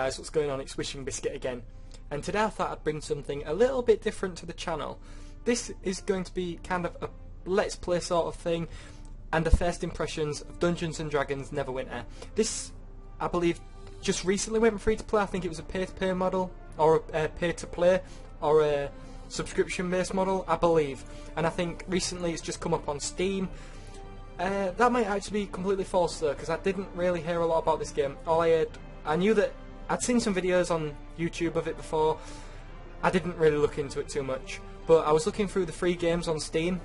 guys, what's going on? It's Wishing Biscuit again, and today I thought I'd bring something a little bit different to the channel. This is going to be kind of a let's play sort of thing, and the first impressions of Dungeons and Dragons Neverwinter. This, I believe, just recently went free to play. I think it was a pay-to-play model, or a pay-to-play, or a subscription-based model, I believe. And I think recently it's just come up on Steam. That might actually be completely false though, because I didn't really hear a lot about this game. I knew that I'd seen some videos on YouTube of it before. I didn't really look into it too much, but I was looking through the free games on Steam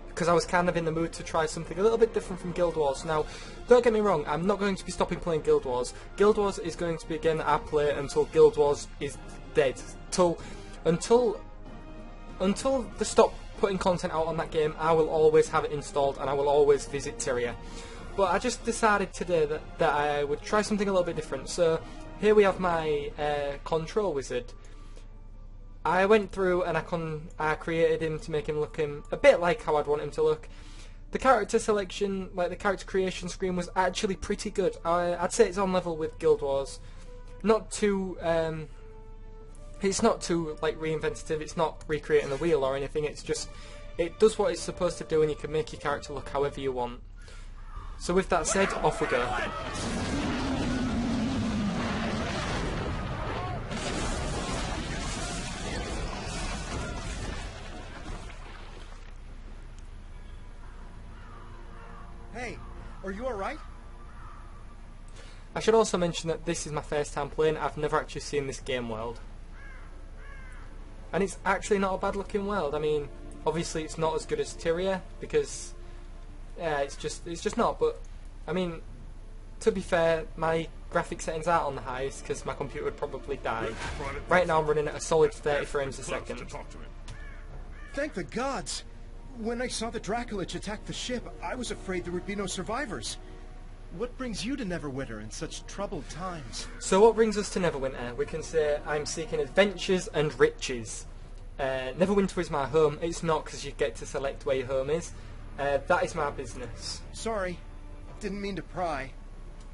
because I was kind of in the mood to try something a little bit different from Guild Wars. Now, don't get me wrong, I'm not going to be stopping playing Guild Wars. Guild Wars is going to be a game that I play until Guild Wars is dead. Until they stop putting content out on that game, I will always have it installed and I will always visit Tyria. But I just decided today that I would try something a little bit different. So here we have my control wizard. I went through and I created him to make him look a bit like how I'd want him to look. The character selection, like the character creation screen, was actually pretty good. I'd say it's on level with Guild Wars. Not too it's not too like reinventative. It's not recreating the wheel or anything. It's just, it does what it's supposed to do, and you can make your character look however you want. So with that said, off we go. Hey, are you alright? I should also mention that this is my first time playing. I've never actually seen this game world. And it's actually not a bad looking world. I mean, obviously it's not as good as Tyria, because it's just not, but I mean, to be fair, my graphic settings aren't on the highest because my computer would probably die. Right now I'm running at a solid 30 frames a second. Thank the gods! When I saw the Dracolich attack the ship, I was afraid there would be no survivors. What brings you to Neverwinter in such troubled times? So what brings us to Neverwinter? We can say I'm seeking adventures and riches. Neverwinter is my home. It's not, because you get to select where your home is. That is my business. Sorry, didn't mean to pry.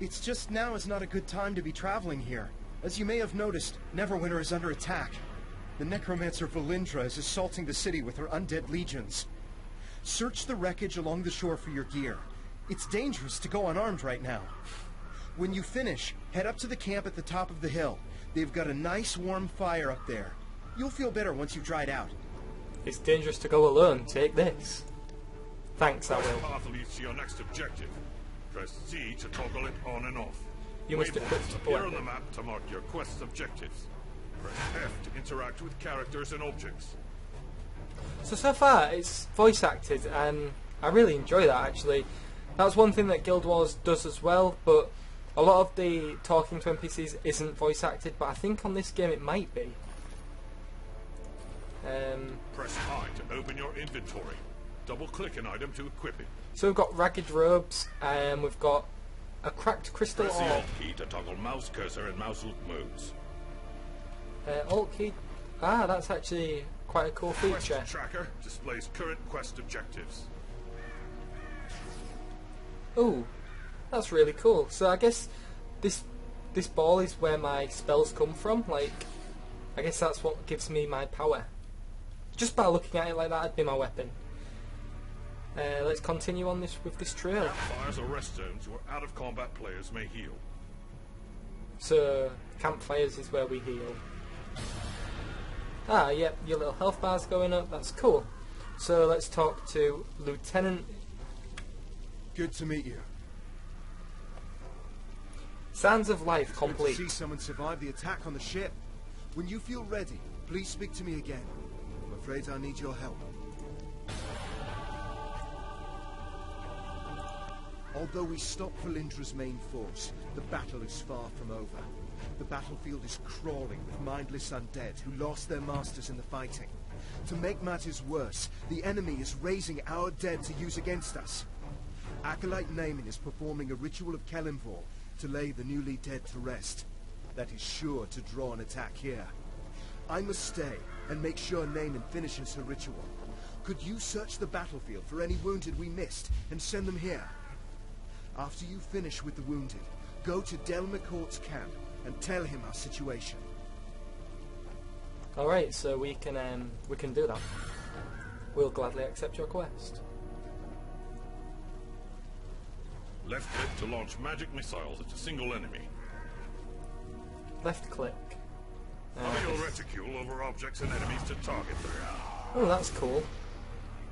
It's just now is not a good time to be traveling here. As you may have noticed, Neverwinter is under attack. The necromancer Valindra is assaulting the city with her undead legions. Search the wreckage along the shore for your gear. It's dangerous to go unarmed right now. When you finish, head up to the camp at the top of the hill. They've got a nice warm fire up there. You'll feel better once you've dried out. It's dangerous to go alone. Take this. Thanks, I will. Path leads to your next objective. Press C to toggle it on and off. You must equip the appear on the map to mark your quest's objectives. Press F to interact with characters and objects. So far it's voice acted, and I really enjoy that actually. That's one thing that Guild Wars does as well, but a lot of the talking to NPCs isn't voice acted, but I think on this game it might be. Press I to open your inventory. Double click an item to equip it. So we've got ragged robes, and we've got a cracked crystal Press orb. the Alt key to toggle mouse cursor and mouse look modes. Alt key. Ah, that's actually quite a cool feature. Quest tracker displays current quest objectives. Oh, that's really cool. So I guess this ball is where my spells come from. Like, I guess that's what gives me my power. Just by looking at it like that, it'd be my weapon. Let's continue on with this trail. Campfires or rest zones where out of combat players may heal. So campfires is where we heal. Ah, yep, your little health bar's going up. That's cool. So let's talk to Lieutenant. Good to meet you. Sands of Life complete. Good to see someone survive the attack on the ship. When you feel ready, please speak to me again. I'm afraid I need your help. Although we stopped Valindra's main force, the battle is far from over. The battlefield is crawling with mindless undead who lost their masters in the fighting. To make matters worse, the enemy is raising our dead to use against us. Acolyte Naaman is performing a ritual of Kelimvor to lay the newly dead to rest. That is sure to draw an attack here. I must stay and make sure Naaman finishes her ritual. Could you search the battlefield for any wounded we missed and send them here? After you finish with the wounded, go to Del McCourt's camp and tell him our situation. Alright, so we can do that. We'll gladly accept your quest. Left click to launch magic missiles at a single enemy. Left click. Fire your reticule over objects and enemies to target them. Oh, that's cool.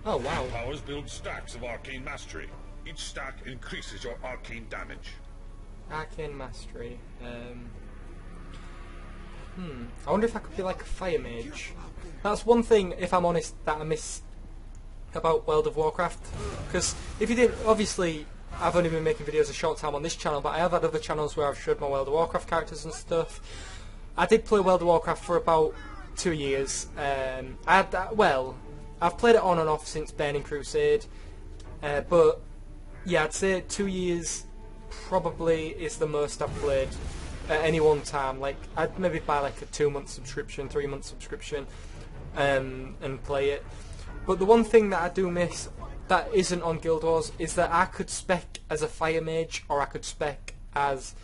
Oh, wow. Powers build stacks of arcane mastery. Each stack increases your arcane damage. Arcane mastery. I wonder if I could be like a fire mage. That's one thing, if I'm honest, that I miss about World of Warcraft. Because if you didn't, obviously, I've only been making videos a short time on this channel, but I have had other channels where I've showed my World of Warcraft characters and stuff. I did play World of Warcraft for about 2 years. I've played it on and off since Burning Crusade, but yeah, I'd say 2 years probably is the most I've played at any one time. Like, I'd maybe buy like a 2-month subscription, 3-month subscription, and play it. But the one thing that I do miss that isn't on Guild Wars is that I could spec as a fire mage, or I could spec as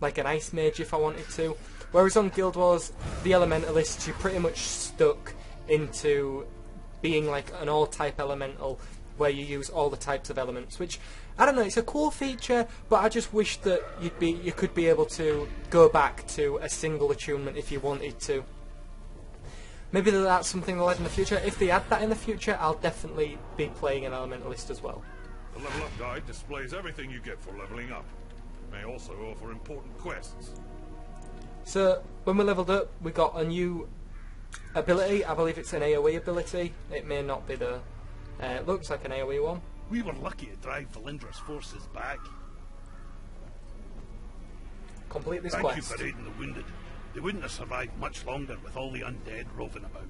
like an ice mage if I wanted to. Whereas on Guild Wars, the elementalists, you're pretty much stuck into being like an all-type elemental where you use all the types of elements, which, I don't know, it's a cool feature, but I just wish that you could be able to go back to a single attunement if you wanted to. Maybe that's something they'll add in the future. If they add that in the future, I'll definitely be playing an elementalist as well. The level up guide displays everything you get for leveling up. It may also offer important quests. So, when we leveled up, we got a new ability. I believe it's an AoE ability. It may not be the... it looks like an AoE one. We were lucky to drive Valindra's forces back. Complete this Thank quest. you for aiding the wounded. They wouldn't have survived much longer with all the undead roving about.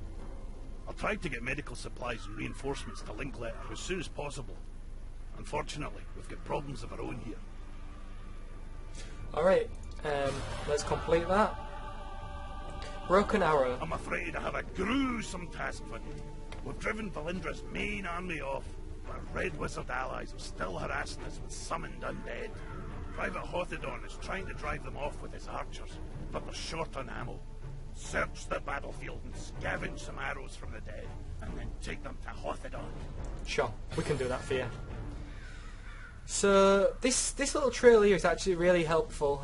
I'll try to get medical supplies and reinforcements to Linkletter as soon as possible. Unfortunately, we've got problems of our own here. Alright, let's complete that. Broken Arrow. I'm afraid I have a gruesome task for you. We've driven Valindra's main army off. Our Red Wizard allies are still harassing us with summoned undead. Private Hothedon is trying to drive them off with his archers, but they're short on ammo. Search the battlefield and scavenge some arrows from the dead, and then take them to Hothedon. Sure, we can do that for you. So, this little trail here is actually really helpful.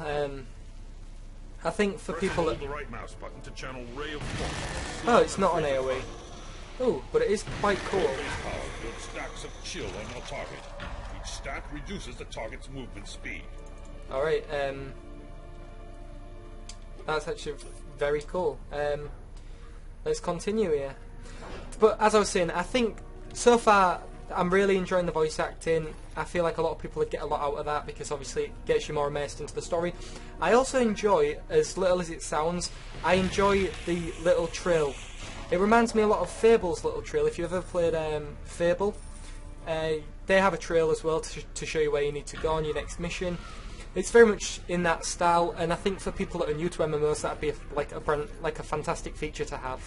I think for people that... Hold the right mouse button to channel Ray of Frost. Oh, it's not an AoE. Oh, but it is quite cool. Base power builds stacks of chill on your target. Each stack reduces the target's movement speed. Alright, that's actually very cool. Let's continue here. But as I was saying, I think so far I'm really enjoying the voice acting. I feel like a lot of people would get a lot out of that because obviously it gets you more immersed into the story. I also enjoy, as little as it sounds, I enjoy the little trill. It reminds me a lot of Fable's little trill. If you've ever played Fable, they have a trail as well to show you where you need to go on your next mission. It's very much in that style, and I think for people that are new to MMOs, that'd be like a fantastic feature to have.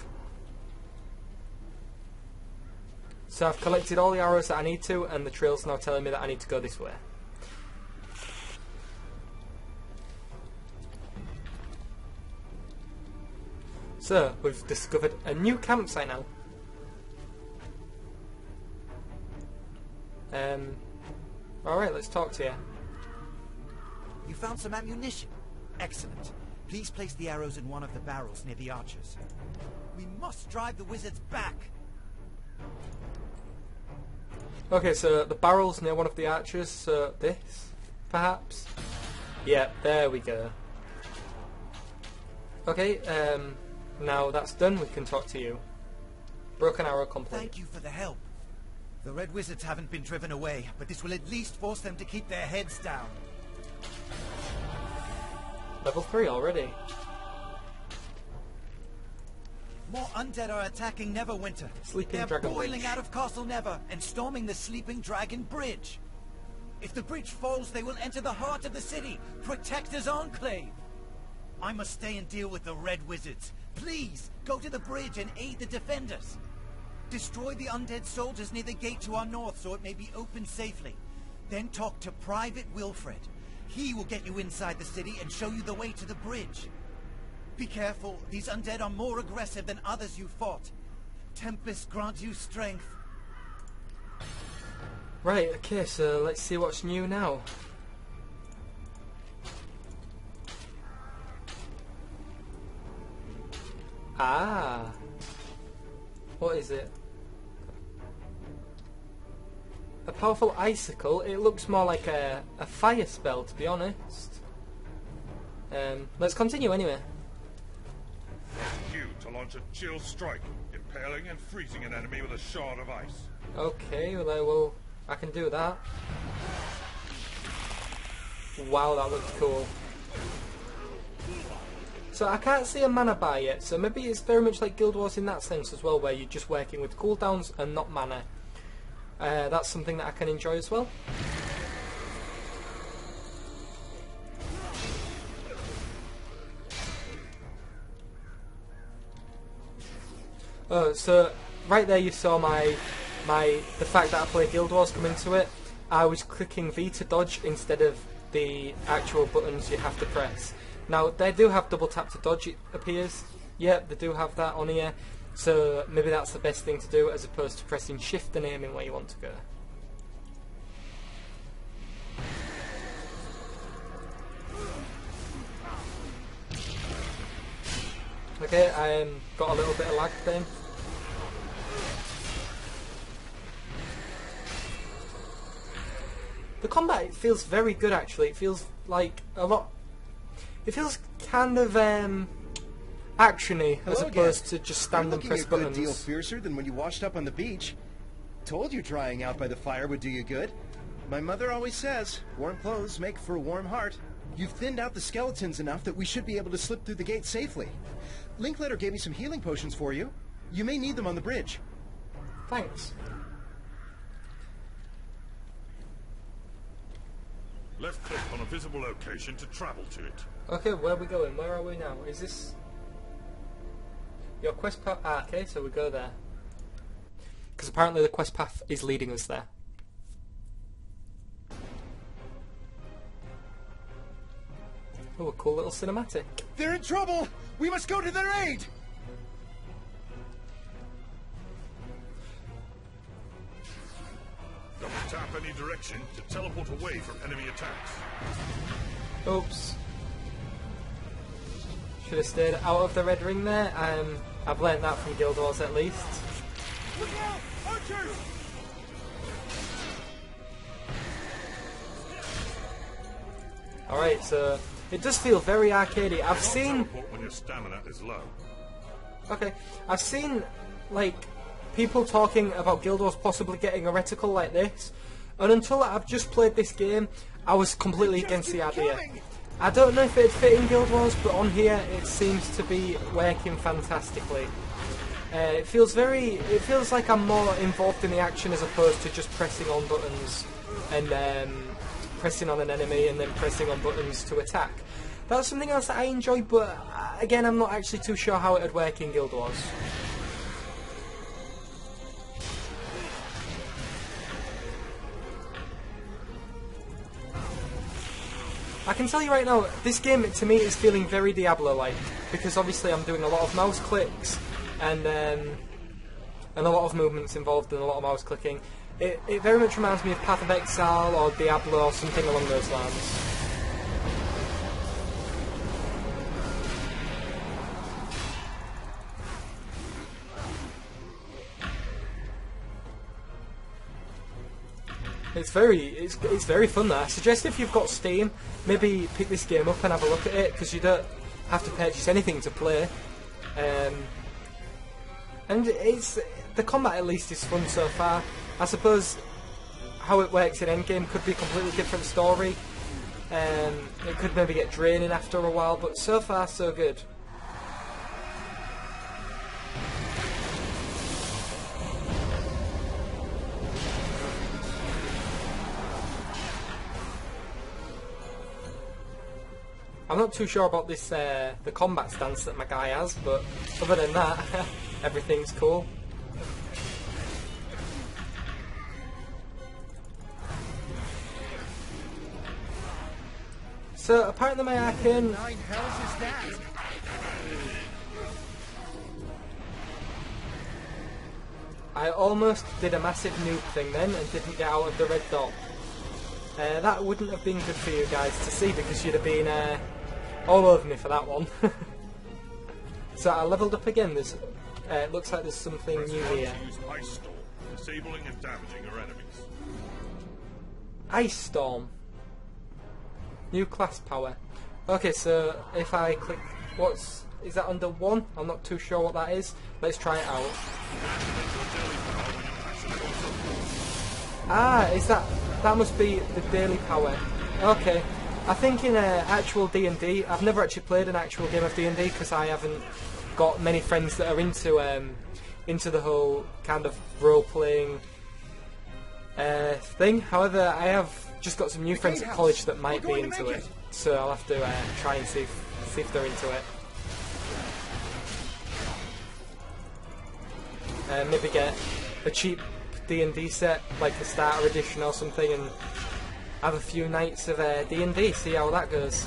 So I've collected all the arrows that I need to, and the trail's now telling me that I need to go this way. So, we've discovered a new campsite now. Alright, let's talk to you. You found some ammunition. Excellent. Please place the arrows in one of the barrels near the archers. We must drive the wizards back. Okay, so the barrel's near one of the archers, so this, perhaps? Yeah, there we go. Okay, now that's done, we can talk to you. Broken Arrow complete. Thank you for the help. The Red Wizards haven't been driven away, but this will at least force them to keep their heads down. Level 3 already. More undead are attacking Neverwinter. Sleeping They're Dragon boiling Bridge. out of Castle Never and storming the Sleeping Dragon Bridge. If the bridge falls, they will enter the heart of the city. Protector's Enclave. I must stay and deal with the Red Wizards. Please, go to the bridge and aid the defenders. Destroy the undead soldiers near the gate to our north so it may be opened safely. Then talk to Private Wilfred. He will get you inside the city and show you the way to the bridge. Be careful. These undead are more aggressive than others you fought. Tempest grant you strength. Right, okay, so let's see what's new now. Ah. What is it? A powerful icicle? It looks more like a fire spell, to be honest. Let's continue anyway. You to launch a chill strike, impaling and freezing an enemy with a shard of ice. Okay, well, I can do that. Wow, that looks cool. So I can't see a mana bar yet, so maybe it's very much like Guild Wars in that sense as well, where you're just working with cooldowns and not mana. That's something that I can enjoy as well. So right there you saw the fact that I play Guild Wars come into it. I was clicking V to dodge instead of the actual buttons you have to press. Now they do have double tap to dodge, it appears. Yep, they do have that on here. So maybe that's the best thing to do as opposed to pressing shift and aiming where you want to go. Okay, I got a little bit of lag then. The combat, it feels very good actually. It feels like a lot. It feels kind of actiony as opposed to just stand and press buttons. You're looking a good deal fiercer than when you washed up on the beach. Told you trying out by the fire would do you good. My mother always says, warm clothes make for a warm heart. You've thinned out the skeletons enough that we should be able to slip through the gate safely. Linkletter gave me some healing potions for you. You may need them on the bridge. Thanks. Left click on a visible location to travel to it. Okay, where are we going? Where are we now? Is this your quest path? Ah, okay, so we go there. Because apparently the quest path is leading us there. Oh, a cool little cinematic. They're in trouble! We must go to their aid! Double tap any direction to teleport away from enemy attacks. Oops. Should have stayed out of the red ring there. I've learnt that from Guild Wars at least. Look out! Archers! Alright, so it does feel very arcadey. I've seen... Teleport when your stamina is low. Okay, I've seen, like, people talking about Guild Wars possibly getting a reticle like this, and until I've just played this game, I was completely against the idea. I don't know if it'd fit in Guild Wars, but on here it seems to be working fantastically. It feels like I'm more involved in the action as opposed to just pressing on buttons and pressing on an enemy and then pressing on buttons to attack. That's something else that I enjoy, but again, I'm not actually too sure how it would work in Guild Wars. I can tell you right now, this game to me is feeling very Diablo-like, because obviously I'm doing a lot of mouse clicks and a lot of movements involved and a lot of mouse clicking. It very much reminds me of Path of Exile or Diablo or something along those lines. It's very fun there. I suggest if you've got Steam, maybe pick this game up and have a look at it, because you don't have to purchase anything to play. And the combat at least is fun so far. I suppose how it works in endgame could be a completely different story. It could maybe get draining after a while, but so far so good. I'm not too sure about this the combat stance that my guy has, but other than that, everything's cool. So apparently my arcane... I almost did a massive noob thing then and didn't get out of the red dot. That wouldn't have been good for you guys to see because you'd have been all over me for that one. So I leveled up again. There's, it looks like there's something new here. Use Ice Storm, disabling and damaging your enemies. Ice Storm. New class power. Okay, so if I click, is that under 1? I'm not too sure what that is. Let's try it out. Ah, is that must be the daily power. Okay. I think in actual D&D, I've never actually played an actual game of D&D because I haven't got many friends that are into the whole kind of role-playing thing. However, I have just got some new friends at college that might be into it, so I'll have to try and see if they're into it. Maybe get a cheap D&D set, like the starter edition or something, and have a few nights of D&D, see how that goes.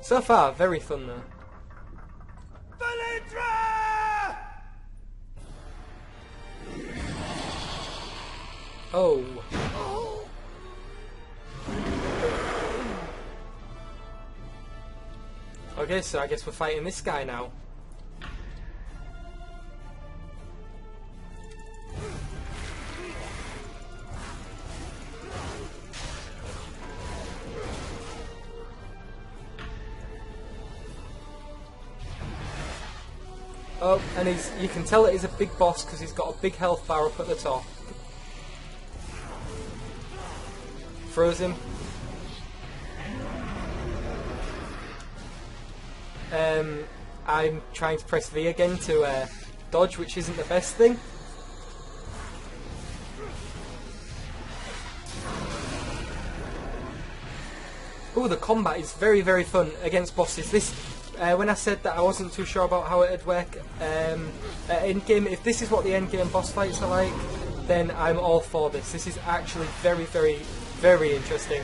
So far, very fun though. Valindra! Oh. Okay, so I guess we're fighting this guy now. Oh, and you can tell that he's a big boss because he's got a big health bar up at the top. Throws him. I'm trying to press V again to dodge, which isn't the best thing. Oh, the combat is very, very fun against bosses. This, when I said that I wasn't too sure about how it'd work in-game, if this is what the end-game boss fights are like, then I'm all for this. This is actually very, very, very interesting.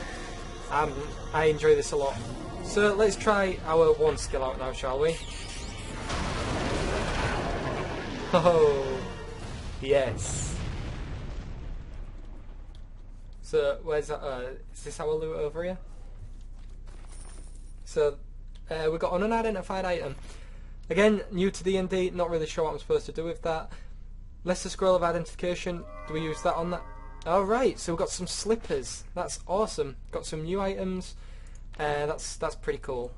I enjoy this a lot. So let's try our one skill out now, shall we? Oh, yes. So where's that? Is this our loot over here? So we got an unidentified item. Again, new to D&D, not really sure what I'm supposed to do with that. Leicester Scroll of Identification. Do we use that on that? Alright, so we've got some slippers. That's awesome. Got some new items. That's pretty cool.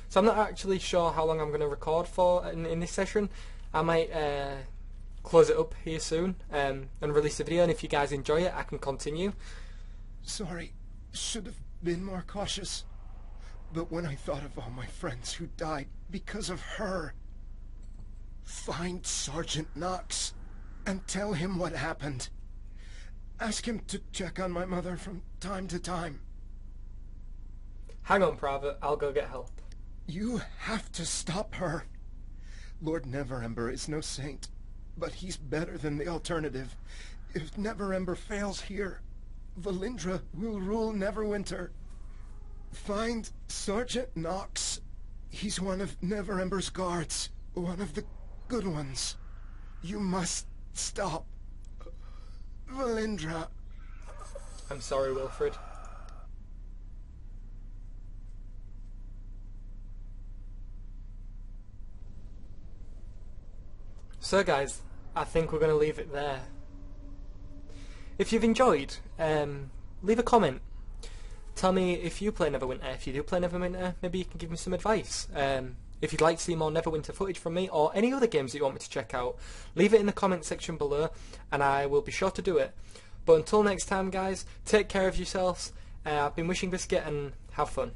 So I'm not actually sure how long I'm going to record for in this session. I might close it up here soon and release a video, and if you guys enjoy it I can continue. Sorry, should have been more cautious. But when I thought of all my friends who died because of her... Find Sergeant Knox and tell him what happened. Ask him to check on my mother from time to time. Hang on, Private, I'll go get help. You have to stop her. Lord Neverember is no saint, but he's better than the alternative. If Neverember fails here, Valindra will rule Neverwinter. Find Sergeant Knox. He's one of Neverember's guards, one of the good ones. You must stop Valindra. I'm sorry, Wilfred. So guys, I think we're going to leave it there. If you've enjoyed, leave a comment. Tell me if you play Neverwinter. If you do play Neverwinter, maybe you can give me some advice. If you'd like to see more Neverwinter footage from me, or any other games that you want me to check out, leave it in the comment section below, and I will be sure to do it. But until next time guys, take care of yourselves. I've been Wishing Biscuit, and have fun.